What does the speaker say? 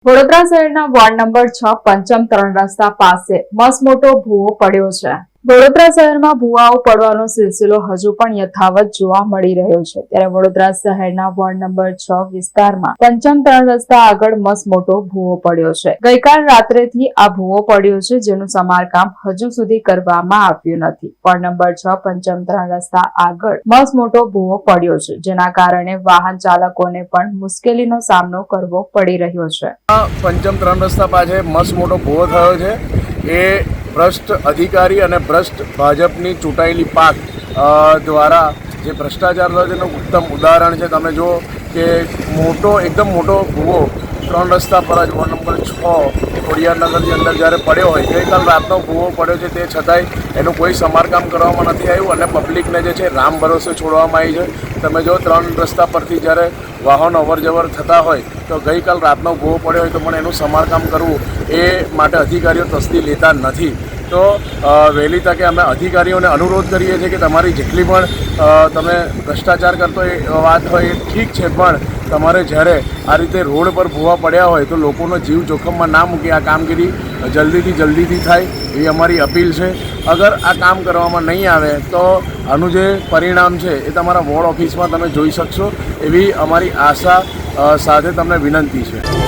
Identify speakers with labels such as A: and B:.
A: વડોદરા શહેરના ward number 6 પંચમ 3 રસ્તા પાસે મસમોટો ભૂવો પડ્યો છે। વડોદરા શહેરમાં ભૂવાઓ પડવાનો સિલસિલો હજુ પણ યથાવત જોવા મળી રહ્યો છે। ત્યારે વડોદરા શહેરના વોર્ડ નંબર 6 વિસ્તારમાં પંચમ 3 રસ્તા આગળ મસમોટો ભૂવો પડ્યો છે। ગઈકાલ રાત્રેથી આ ભૂવો પડ્યો છે, જેનું સમારકામ હજુ સુધી કરવામાં આવ્યું નથી। વોર્ડ નંબર 6 પંચમ 3 રસ્તા આગળ મસમોટો ભૂવો પડ્યો છે, જેના કારણે વાહન ચાલકોને પણ મુશ્કેલીનો સામનો કરવો પડી રહ્યો છે।
B: પંચમ 3 રસ્તા પાસે મસમોટો ભૂવો થયો છે। એ ભ્રષ્ટ અધિકારી અને ભ્રષ્ટ ભાજપની ચૂંટાયેલી પાક દ્વારા જે ભ્રષ્ટાચાર થયો છે એનું ઉત્તમ ઉદાહરણ છે। તમે જુઓ કે એકદમ મોટો ભૂવો 3 રસ્તા પર જ વોર્ડ નંબર 6 ખોડિયારનગરની અંદર જ્યારે પડ્યો હોય, ગઈકાલ રાતનો ભૂવો પડ્યો છે, તે છતાંય એનું કોઈ સમારકામ કરવામાં નથી આવ્યું અને પબ્લિકને જે છે રામ ભરોસે છોડવામાં આવી છે। તમે જો 3 રસ્તા પરથી જ્યારે વાહનો અવરજવર થતા હોય તો ગઈકાલ રાતનો ભૂવો પડ્યો હોય તો પણ એનું સમારકામ કરવું એ માટે અધિકારીઓ તસ્દી લેતા નથી। તો વહેલી તકે અમે અધિકારીઓને અનુરોધ કરીએ છીએ કે તમારી જેટલી પણ તમે ભ્રષ્ટાચાર કરતો એ વાત હોય એ ઠીક છે, પણ તમારે જ્યારે આ રીતે રોડ પર ભૂવા પડ્યા હોય તો લોકોનો જીવ જોખમમાં ના મૂકી આ કામગીરી જલ્દીથી થાય એવી અમારી અપીલ છે। અગર આ કામ કરવામાં નહીં આવે તો આનું જે પરિણામ છે એ તમારા વોર્ડ ઓફિસમાં તમે જોઈ શકશો એવી અમારી આશા સાથે તમને વિનંતી છે।